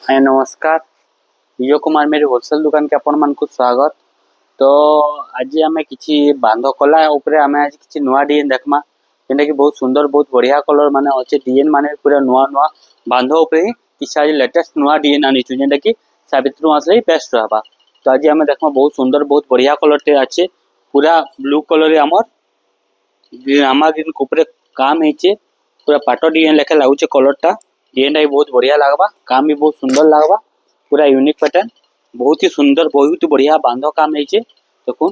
हाय नमस्कार। विजय कुमार मेरी होलसेल दुकान के आपण मान को स्वागत। तो आज आम कि बांध कला आम आज कि नुआ डिजाइन देखमा जेनटा कि बहुत सुंदर बहुत बढ़िया कलर माने अच्छे डिजाइन माने पूरा नुआ नुआ बांध उपरे किसी आज लेटेस्ट नुआ डिजाइन आनीचु जेनटा कि सावित्री मास बेस्ट रहबा। तो आज आम देखमा बहुत सुंदर बहुत बढ़िया कलर टे अच्छे पूरा ब्लू कलर आमर रामा ग्रीन ऊपर काम है पूरा पाट डिजाइन लेखा लगुचे कलरटा डिजाइन भी बहुत बढ़िया लगवा काम भी बहुत सुंदर लगवा पूरा यूनिक पैटर्न बहुत ही सुंदर बहुत ही बढ़िया बांध काम है देखो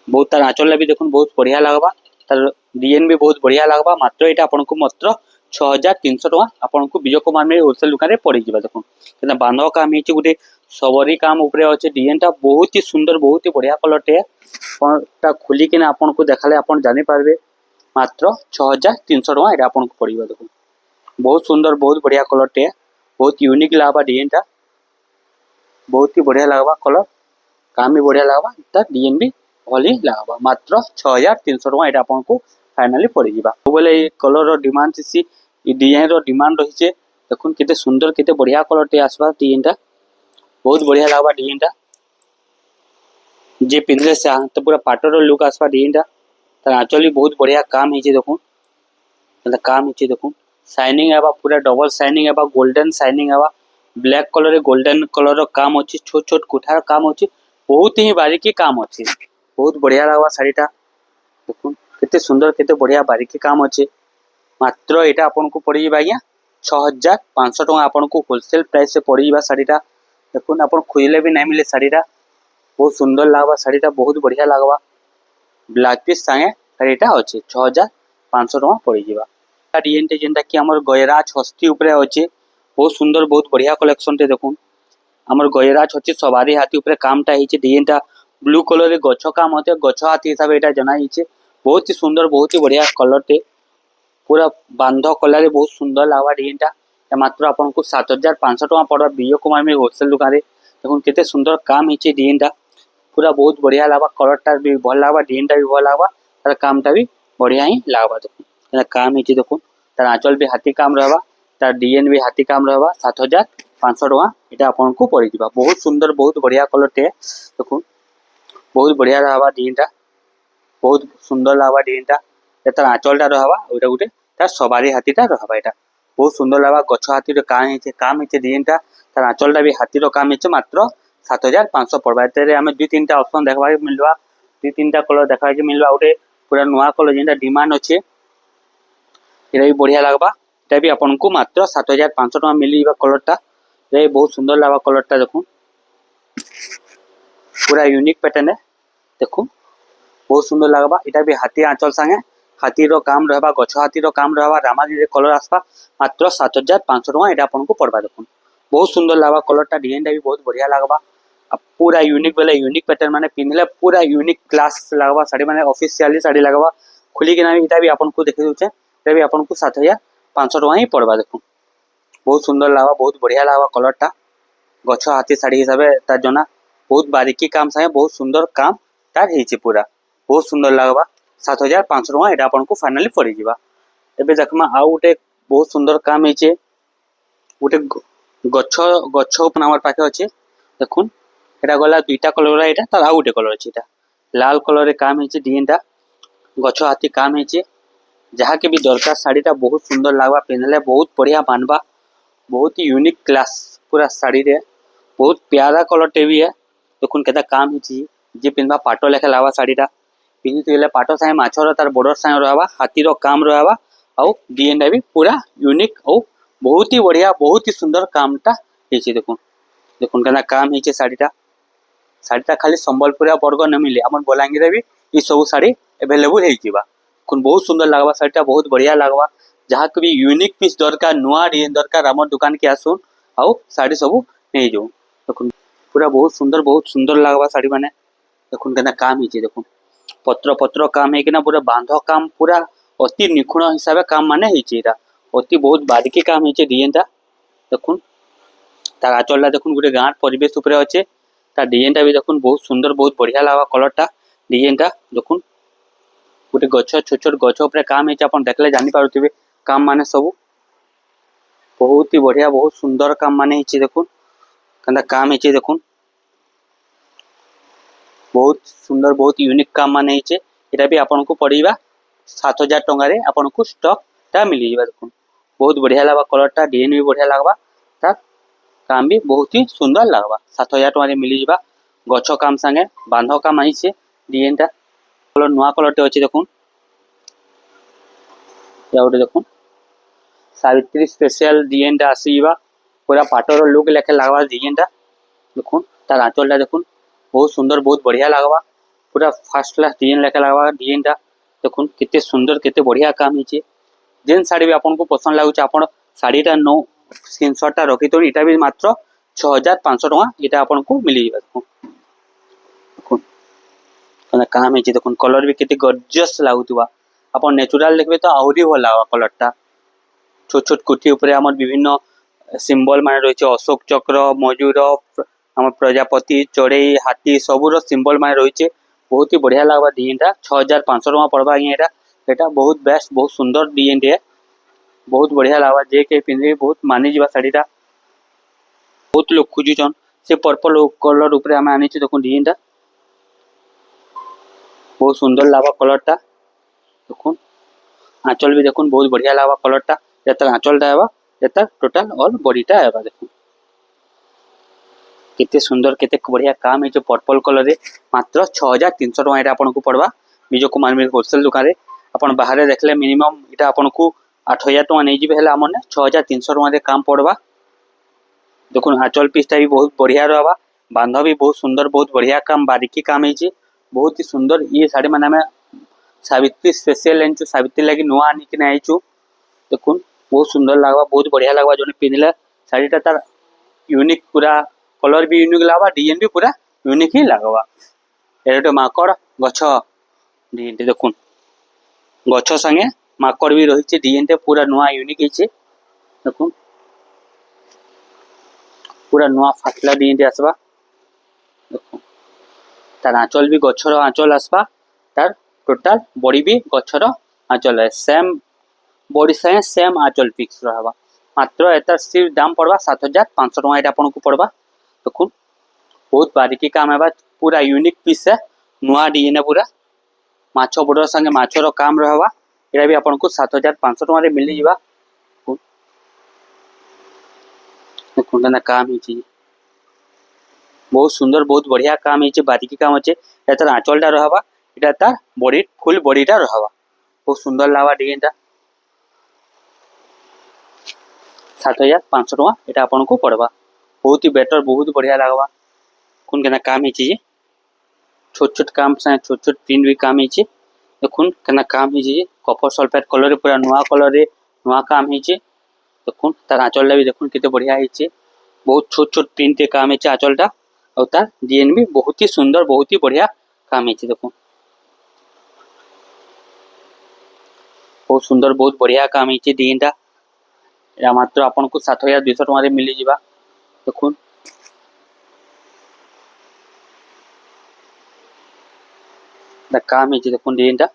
बहुत तार आंचल भी देखो बहुत बढ़िया लगवा तार डिजाइन भी बहुत बढ़िया लगवा मात्र ये आपन को मात्र 6300 टका आपन को विजय कुमार मेरी होलसेल दुकान में पड़ जाए देखो क्या बांध काम है गोटे सबरी काम उपरे अच्छे डिजाइन बहुत ही सुंदर बहुत ही बढ़िया कलर टे खोलिकी आपन को देखाले आप जानी पारे मात्र 6300 टका ये आपन को पड़ेगा देखो बहुत सुंदर बहुत बढ़िया कलर टे बहुत यूनिक लगवा डिजाइन बहुत ही बढ़िया लगवा कलर काम भी बढ़िया लगवा तार डिजाइन भी भली लगवा मात्र 6300 टका ये आपन को फाइनाली पड़ेगा बोले ये कलर डिमांड सी डिजाइन डिमांड रही देखो केते सुंदर केते बढ़िया कलर टे आसवा डिजाइन बहुत बढ़िया लगवा डिजाइन जे पिंधले से तो पूरा पाटर लुक आसवा डिजाइन तार आंचल भी बहुत बढ़िया काम है देखो काम है देखो शाइनिंग है पूरा डबल शाइनिंग है गोल्डन शाइनिंग है ब्लैक कलर गोल्डन कलर काम अच्छी छोट छोट कुठार काम अच्छी बहुत ही बारीकी काम अच्छी बहुत बढ़िया लगवा शाढ़ीटा देखो केते सुंदर केते बढ़िया बारीकी काम अच्छे मात्र यहाँ आपन को पड़ जाए आज्ञा 6500 टका आपन को होलसेल प्राइस से पड़ जाए शाढ़ीटा देखो आप खोजले भी नहीं मिले शाढ़ीटा बहुत सुंदर लगवा शाढ़ीटा बहुत बढ़िया लगवा ब्लाउज पीस सांगे शाढ़ीटा अच्छे 6500 टका पड़ जाए डिजाइन जेनटा कि आमर गयराज हस्ती उपरे अच्छे बहुत सुंदर बहुत बढ़िया कलेक्शन टे देखो आमर गयराज अच्छे सवारी हाथी उपरे कामटा होइछे डिजाइनटा ब्लू कलर गछ काम होते गछ हाथी हिसाब से जना बहुत ही सुंदर बहुत ही बढ़िया कलर टे पूरा बांध कलर बहुत सुंदर लगवा डिजाइनटा मात्र आपन को 7500 टका पड़ा विजय कुमार में होलसेल दुकान देखो केते सुंदर काम है डिजाइनटा पूरा बहुत बढ़िया लगवा कलरटा भी भल लगवा डिजाइनटा भी भल लगवा तार कामटा भी बढ़िया ही लगवा देखो काम है देखो तार आंचल भी हाथी काम रहवा तार डिजाइन भी हाथी काम रहवा 7500 टका ये आपन को पड़ जाए बहुत सुंदर बहुत बढ़िया कलर टे देखो बहुत बढ़िया रहवा डिजाइनटा बहुत सुंदर लगवा डिजाइनटा तार आंचलटा रहवा ओइटा गुटे तार सवारी हाथीटा रहवा एटा बहुत सुंदर लगवा गछ हाथी काम है डिजाइनटा तार आंचलटा भी हाथीर काम है मात्र 7500 पड़वा एते आमे दुई तीन टा ऑप्शन देखबा मिलवा दुई तीन टा कलर देखबा मिलवा गोटे पूरा नुआ कलर जेनटा डिमांड अच्छे ये भी बढ़िया लगवा ये भी आपन को मात्र 7500 टका मिल कलरटा ये बहुत सुंदर लगवा कलरटा देखो पूरा यूनिक पैटर्न है देखो बहुत सुंदर लगवा ये भी हाथी आंचल सांगे हाथीर काम रहबा गछ हाथीर काम रहबा रामागिरी कलर आसवा मात्र 7500 टका ये आपन को पड़वा देखो बहुत सुंदर लगवा कलरटा डिजाइन भी बहुत बढ़िया लगवा पूरा यूनिक बेले यूनिक पैटर्न माने पिंधले पूरा यूनिक क्लास लगवा साड़ी माने ऑफिशियली साड़ी लगवा खुली के इटा भी आपन को देखे दूचे ये भी आपन को 7500 टका ही पड़वा देखो बहुत सुंदर लगवा बहुत बढ़िया लगवा कलरटा गछ हाथी साड़ी हिसाब से तार जना बहुत बारीकी काम सागे बहुत सुंदर काम तार होइछे पूरा बहुत सुंदर लगवा 7500 टका ये आपन को फाइनाली पड़ जावा एबे देखमा आउ गोटे बहुत सुंदर काम होइछे गोटे गछ गछ हमर पाखे अच्छे देखुन एटा गला दुईटा कलर एटा तार आउ गोटे कलर अच्छे एटा लाल कलर काम होइछे डिजाइनटा गछ हाथी काम होइछे जहाँ के भी दरकार शाढ़ीटा बहुत सुंदर लगवा पिंधले बहुत बढ़िया मानवा बहुत ही यूनिक क्लास पूरा शाढ़ी रे बहुत प्यारा कलर टे भी है देखुन केता काम होइछे जे पिंधवा पाटो लेखा लगवा शाढ़ीटा पिंधि पाटो सागे माछर तार बॉर्डर सागे रहवा हाथीर काम रहवा आउ डिजाइनटा भी पूरा यूनिक और बहुत ही बढ़िया बहुत ही सुंदर कामटा होइछे देखुन देखुन केता काम होइछे शाढ़ीटा शाढ़ीटा खाली संबलपुरिया बरगढ़ न मिले हमर बलांगीर भी ई सब शाढ़ी अवेलेबल हो जावा बहुत सुंदर लगवा शाढ़ीटा बहुत बढ़िया लगवा जहाँ कभी यूनिक पीस दरकार नुआ डिजाइन दरकार आम दुकान के आसुन आउ शाढ़ी सब नहीं जाऊँ देखुन पूरा बहुत सुंदर लगवा शाढ़ी माने देखुन केना काम होइछे देखुन पत्र पत्र काम है पूरा बांध काम पूरा अति निखुण हिसाब से काम माने होइछे एटा अति बहुत बारीकी काम होइछे डिजाइनटा देखुन तार आंचलटा देखुन गोटे गाँव परिवेश उपरे अच्छे तार डिजाइनटा भी देखुन बहुत सुंदर बहुत बढ़िया लगवा कलरटा डिजाइनटा देखुन गोटे गछ छोट छोट गछ उपरे काम है आप देखले जानी पारुथिबे काम माने सब बहुत ही बढ़िया बहुत सुंदर काम माने हिचे देखुन कंदा काम हिचे देखुन बहुत सुंदर बहुत यूनिक काम माने हिचे एटा भी आपन को पड़ीबा 7000 टंका रे आपन को स्टॉक ता मिली जिबा देखुन बहुत बढ़िया लागबा कलर ता डिजाइन भी बढ़िया लागबा ता काम भी बहुत ही सुंदर लागबा 7000 टंका रे मिली जिबा गछ काम संगे बांधो काम आइছে डिजाइन ता कलर नुआ कलर टे अछि देखुन या उठे देखुन सावित्री स्पेशल डिजाइन ता आसीबा पूरा पाटर लुक लेके लागबा डिजाइन ता देखुन तार आंचल ता देखुन बहुत सुंदर बहुत बढ़िया लागबा पूरा फर्स्ट क्लास डिजाइन लेके लागबा डिजाइन ता देखुन कितने सुंदर कितने बढ़िया काम हिचे जेन साड़ी भी आपन को पसंद लागुच आपन साड़ी ता नो स्क्रीनशॉट ता रखि तो इटा भी मात्र 6500 टका इटा आपन को मिली जिबा देखुन कना काम हिचे देखुन कलर भी कितने गॉर्जियस लागुतबा आपन नेचुरल देखबे तो आउरी भल लागबा कलर ता छोट छोट कुटी ऊपर हमर विभिन्न सिंबल माने रहिছে अशोक चक्र मयूर हम प्रजापति चढ़ई हाथी सबुर सिंबल माने रहिছে बहुत ही बढ़िया लागबा डिजाइन ता 6500 टका पड़बा एटा एटा बहुत बेस्ट बहुत सुंदर डिजाइन है बहुत बढ़िया लागबा जे के पिंधे बहुत मानी जिबा साड़ी ता बहुत लोग खोजुचन से पर्पल कलर ऊपर हम आनी देखो डिजाइन ता बहुत सुंदर लागबा कलर ता देखुन आंचल भी देखुन बहुत बढ़िया लागबा कलर ता एता आंचल ता हेबा एता टोटल ऑल बॉडी ता हेबा देखुन कितने सुंदर कितने बढ़िया काम है जो पर्पल कलर रे मात्र 6300 टका एटा आपन को पड़बा विजय कुमार मिल होलसेल दुकान रे अपन बाहर देखले मिनिमम इटा आपन को 8000 टका नै जिबे हला हमने 6300 टका रे काम पड़बा देखुन आंचल पीसटा भी बहुत बढ़िया रहबा बांधा भी बहुत सुंदर बहुत बढ़िया काम बारीकी काम है बहुत ही सुंदर ये साड़ी माने में सावित्री स्पेशल एंचु सावित्री लगी नुआ आनी कि आइचु देखुन बहुत सुंदर लागबा बहुत बढ़िया लागबा जोने पिनले साड़ीटा तार यूनिक पूरा कलर भी यूनिक लागबा डिजाइन भी पूरा यूनिक ही लागबा एटा माकड़ गछ डिजाइन देखुन गछ संगे माकड़ भी रहिছে डिजाइन टे पूरा नुआ यूनिक हिचे देखुन पूरा नुआ फाटला डिजाइन टे आसबा देखुन तार आंचल भी गछर आंचल आसबा तार टोटल बॉडी भी गछर आंचल है सेम बॉडी संगे सेम आंचल फिक्स रहबा मात्र एता सिर्फ दाम पड़बा 7500 टका एटा आपन को पड़बा देखुन बहुत बारीकी काम है पूरा यूनिक पीस है नुआ डिजाइन पूरा माछ बॉर्डर संगे माछर काम रहबा एटा भी आपन को 7500 टका रे मिली जिबा देखुन ना काम हिची बहुत सुंदर बहुत बढ़िया काम हिची बारीकी काम होचे एतर आंचलटा रहबा एटा तार बॉडी फुल बॉडीटा रहबा बहुत सुंदर लागबा डिजाइनटा 7500 टका एटा आपन को पड़बा बहुत ही बेटर बहुत बढ़िया लागबा कोन केना काम हिची छोट छोट काम से छोट छोट प्रिंट भी काम हिची देखुन केना काम हिची कॉपर सल्फेट कलर रे पूरा नुआ कलर रे नुआ काम हिची देखुन तार आंचलटा भी देखुन केते बढ़िया हिची बहुत छोट छोट प्रिंट के काम हिची आंचलटा और तार डिजाइन भी बहुत ही सुंदर बहुत ही बढ़िया काम हिची देखुन बहुत सुंदर बहुत बढ़िया काम हिची डिजाइनटा या मात्र आपन को 7200 टका रे मिली जिबा देखुन द काम हिची देखुन डिजाइनटा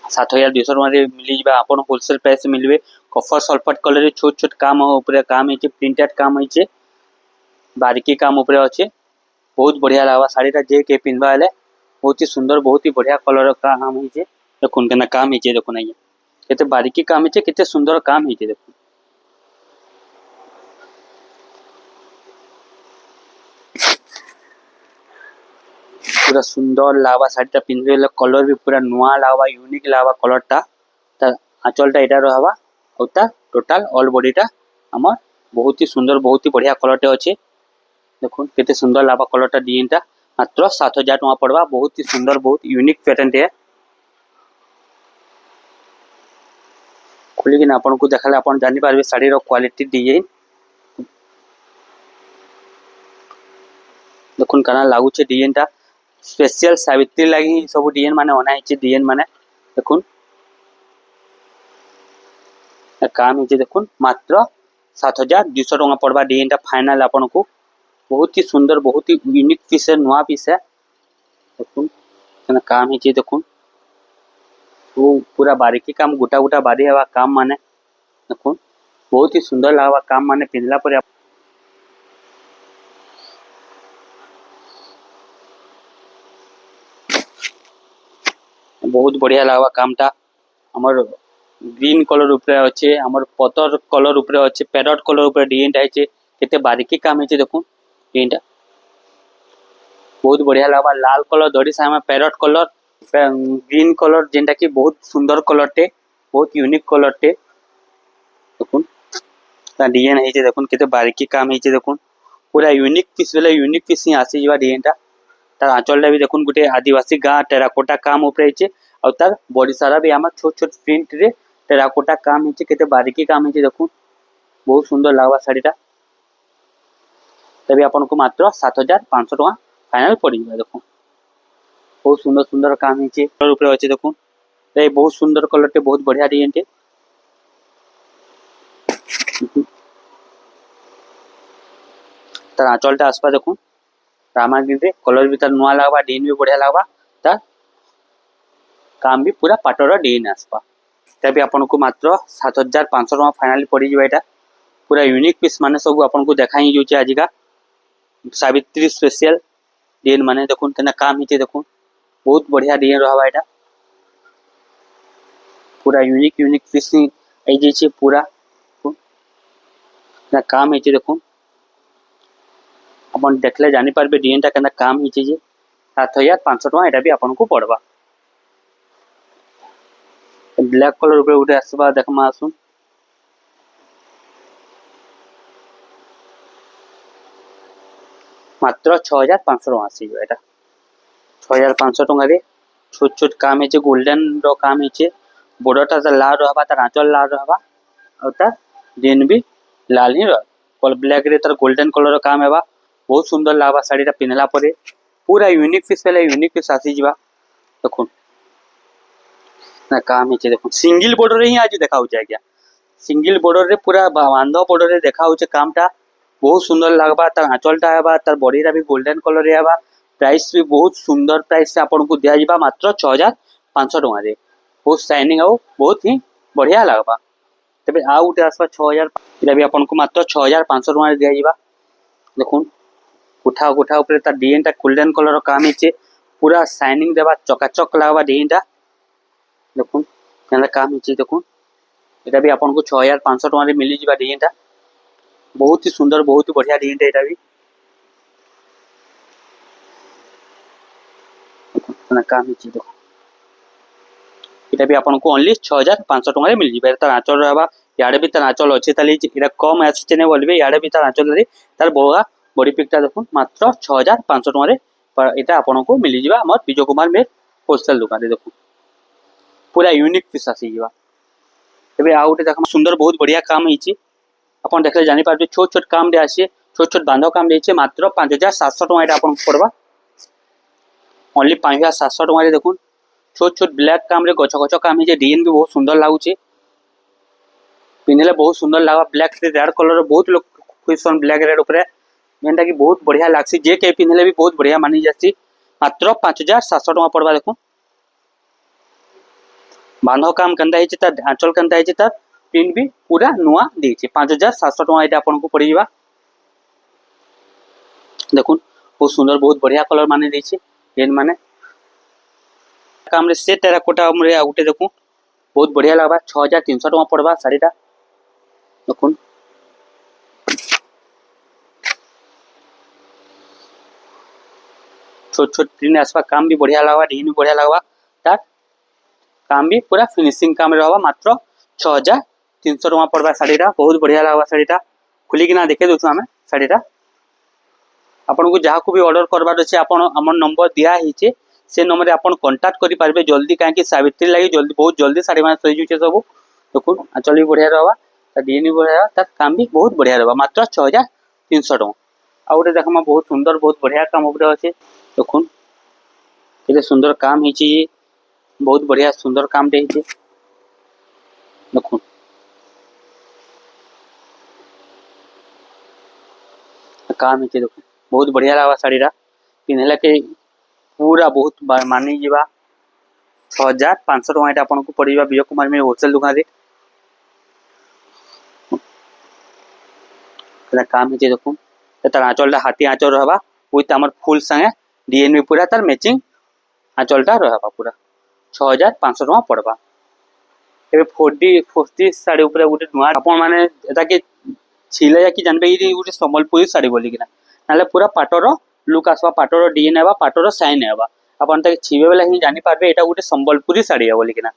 7200 टका रे मिली जिबा आपन होलसेल प्राइस मिलबे कॉपर सल्फेट कलर रे छोट छोट काम ऊपर काम हिची प्रिंटेड काम हिची बारीकी काम ऊपर अच्छे बहुत बढ़िया लागबा साड़ीटा जे के पिनबा हले बहुत ही सुंदर बहुत ही बढ़िया कलर का काम हिचे देखुन केना काम हिचे देखुन आइए केते बारीकी काम हिचे केते सुंदर काम हिचे देखुन पूरा सुंदर लागबा साड़ीटा पिनबे कलर भी पूरा नुआ लागबा यूनिक लागबा कलरटा त आंचलटा एटा रहबा और ता टोटल ऑल बॉडीटा हमर बहुत ही सुंदर बहुत ही बढ़िया कलरटे अछि देखुन केते सुंदर लागबा कलरटा डिजाइनटा मात्र 7000 टका पड़बा बहुत ही सुंदर बहुत यूनिक पैटर्न है खुली कि आपन को देखाले आपन जानि पारबे साड़ी रो क्वालिटी डिजाइन देखुन कना लागु छे डिजाइनटा स्पेशल सावित्री लागि सब डिजाइन माने होना है डिजाइन माने देखुन काम हिचे देखुन मात्र 7200 टका पड़बा डिजाइनटा फाइनल आपन को बहुत ही सुंदर बहुत ही यूनिक पीस है नुआ पीस है देखुन केना काम हिचे देखुन वो पूरा बारीकी काम गोटा गोटा बारी हेबा काम माने देखो बहुत ही सुंदर लगा काम माने पिंधला पर बहुत बढ़िया लगा कामटा हमर ग्रीन कलर ऊपर अच्छे हमर पतर कलर ऊपर अच्छे पैरट कलर ऊपर डिजाइन है केते बारीकी काम है देखो डिजाइन बहुत बढ़िया लगा लाल कलर धड़ी सामे पैरट कलर ग्रीन कलर जेनटा कि बहुत सुंदर कलर टे बहुत यूनिक कलर टे देखो डिजाइन है देखो केते बारीकी काम है देखो पूरा यूनिक पीस बेले यूनिक पीस ही आसी जवा डिजाइन टा तार आंचल भी देखो गोटे आदिवासी गाँ टेराकोटा काम उपरे और तार बॉडी सारा भी आम छोट छोट प्रिंट रे टेराकोटा काम है केते बारीकी काम है देखो बहुत सुंदर लगवा शाढ़ीटा तभी आपन को मात्र 7500 टका फाइनल पड़ जाए देखो बहुत सुंदर सुंदर काम है कलर ऊपर अच्छे देखो ये बहुत सुंदर कलर टे बहुत बढ़िया डिजाइन टे तार आंचलटा आसपा देखो रामागिरी रे कलर भी तार नुआ लगवा डिजाइन भी बढ़िया लगवा तार काम भी पूरा पाटर डिजाइन आसपा तभी आपन को मात्र 7500 टका फाइनल पड़ जाए यहाँ पूरा यूनिक पीस माने सब आपन को देखा ही जाऊे आज का सावित्री स्पेशल डिजाइन माने देखो केना काम ही देखो बहुत बढ़िया डिजाइन रहा यहाँ पूरा यूनिक यूनिक पीस आई पूरा ना काम है देखो अपन देखले जानी पारबे डिजाइन टा केना काम ही 7500 टका एटा भी आपन को पड़वा ब्लैक कलर ऊपर उठे आसबा देखमा आसुन मात्र 6500 टका आसी एटा 6500 टका रे छोट छोट काम है गोल्डन रो काम है बॉर्डरटा तो लाल रहबा तार आंचल लाल रहबा और तार डिजाइन भी लाल ही रह ब्लैक रे तार गोल्डन कलर काम है बहुत सुंदर लगवा शाढ़ीटा पिंधला परे पूरा यूनिक पीस पहले यूनिक पीस आसी जा देखो ना काम है देखो सिंगल बॉर्डर ही आज देखा आज्ञा सिंगल बॉर्डर रे पूरा बांध बॉर्डर रे देखा कामटा बहुत सुंदर लगवा तार आंचलटा है तार बॉडीटा भी गोल्डन कलर रे प्राइस भी बहुत सुंदर प्राइस से आपन को दिया जाबा मात्र 6500 टका रे बहुत शाइनिंग आउ बहुत ही बढ़िया लगवा तबे आ उठे आसबा 6000 इटा भी आपन को मात्र 6500 टका दिया जाबा देखो उठा उठा ऊपर तार डिजाइन टा गोल्डन कलर काम है पूरा शाइनिंग देवा चकाचक लगवा डिजाइन टा देखो केना काम है देखो एटा भी आपन को 6500 टका रे मिली जिबा डिजाइन टा बहुत ही सुंदर बहुत ही बढ़िया डिजाइन टा एटा भी केना काम है देखो एटा भी आपन को ओनली 6500 टका रे मिल जिबा तार आंचल रहबा याडे भी तार आंचल अच्छे ताली एटा कम आछे ने बोलबे याडे भी तार आंचल रे तार बोगा बॉडी पिकटा देखो मात्र 6500 टका रे एटा आपन को मिली जिबा हमर विजय कुमार मेर होलसेल दुकान रे देखो पूरा यूनिक पीस आसी जिबा तबे आ उठे देखो सुंदर बहुत बढ़िया काम है अपन देखले जानि पारबे छोट छोट काम रे आसे छोट छोट बांधो काम रे मात्र 5700 टका एटा आपन को पड़वा ओनली 5700 टका रे देखो छोट छोट ब्लैक काम रे गछ गछ काम है डिजाइन भी बहुत सुंदर लागुचे पिनले बहुत सुंदर लगा ब्लैक रे रेड कलर बहुत लोग क्वेश्चन ब्लैक रेड ऊपर जेनटा कि बहुत बढ़िया लागसी जे के पिनले भी बहुत बढ़िया मानी जासी मात्र 5700 टका पड़वा देखो बांधो काम कंदा है तार आंचल कंदा है तार प्रिंट भी पूरा नुआ देछि 5700 टका एटा आपन को पड़ी जिबा देखो बहुत सुंदर बहुत बढ़िया कलर माने देछि जेन माने काम रे से टेराकोटा हमरे आउटे देखो बहुत बढ़िया लगबा 6300 टका पड़बा साड़ीटा देखो छोट छोट प्रिंट आसपा काम भी बढ़िया लगवा डिजाइन भी बढ़िया लगवा तार काम भी पूरा फिनिशिंग काम रहबा मात्र 6300 टका पड़बा साड़ीटा बहुत बढ़िया लगवा साड़ीटा खुली किना देखे दोस्तों हमें साड़ीटा आपन को जहाँ को भी ऑर्डर करबार अछि आपन हमर नंबर दिया हिचे से नंबर रे आपन कांटेक्ट करि पारबे जल्दी काहे कि सावित्री लागि जल्दी बहुत जल्दी साड़ी मान सही जुचे सब देखो आंचल भी बढ़िया रहबा ता डिजाइन भी बढ़िया ता काम भी बहुत बढ़िया रहबा मात्र 6300 टका आ उठे देखमा बहुत सुंदर बहुत बढ़िया काम ऊपर अछि देखो केते सुंदर काम हिची बहुत बढ़िया सुंदर काम दे हिची देखो काम हिची देखो बहुत बढ़िया लागवा साड़ीरा पिनहला के पूरा बहुत मानी जिबा 6500 टका एटा आपन को पड़िबा विजय कुमार में होलसेल दुकान रे तेरा काम है देखो तार आंचलटा हाथी आंचल रहबा विथ आमर फुल संगे डिजाइन भी पूरा तार मैचिंग आंचलटा रहबा पूरा 6500 टका पड़बा। एबे 4D साड़ी ऊपर गोटे नुआ आपण माने एटा के छिले या कि जानबे ई गोटे संबलपुरी साड़ी बोली किना नाले पूरा पाटर लुक आसबा पाटर डिजाइन हेबा पाटर साइन हेबा आपण ताके छिबे बेला ही जानि पारबे एटा गोटे संबलपुरी साड़ी है बोली किना।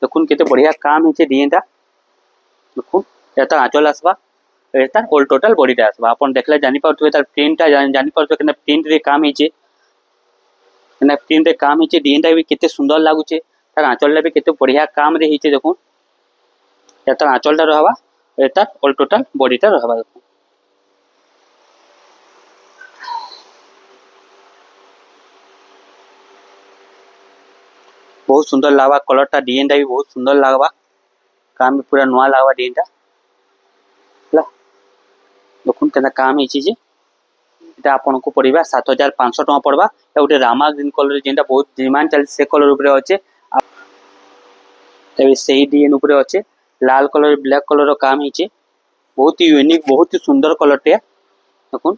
देखुन केते बढ़िया काम हिचे डिजाइनटा देखुन एटा आंचल आसबा एटा ऑल टोटल बॉडीटा आसबा आपण देखले जानि पारथुबे तार प्रिंटटा जानि पारथुबे केना प्रिंट रे काम हिचे केना प्रिंट रे काम हिचे डिजाइनटा भी केते सुंदर लागुचे तार आंचलटा भी केते बढ़िया काम रे हिचे देखुन एटा आंचलटा रहबा एटा ऑल टोटल बॉडीटा रहबा देखुन बहुत सुंदर लागबा कलरटा डिजाइनटा भी बहुत सुंदर लागबा काम भी पूरा नुआ लागबा डिजाइनटा ହେଲା देखुन केना काम हिची जे এটা आपनको पड़िबा 7500 टका पड़बा ए गोटे रामा ग्रीन कलर जेंटा बहुत डिमांड चल से कलर ऊपर अच्छे तबे सही डिजाइन ऊपर अच्छे लाल कलर ब्लैक कलर रो काम हिची बहुत ही यूनिक बहुत ही सुंदर कलर टे देखुन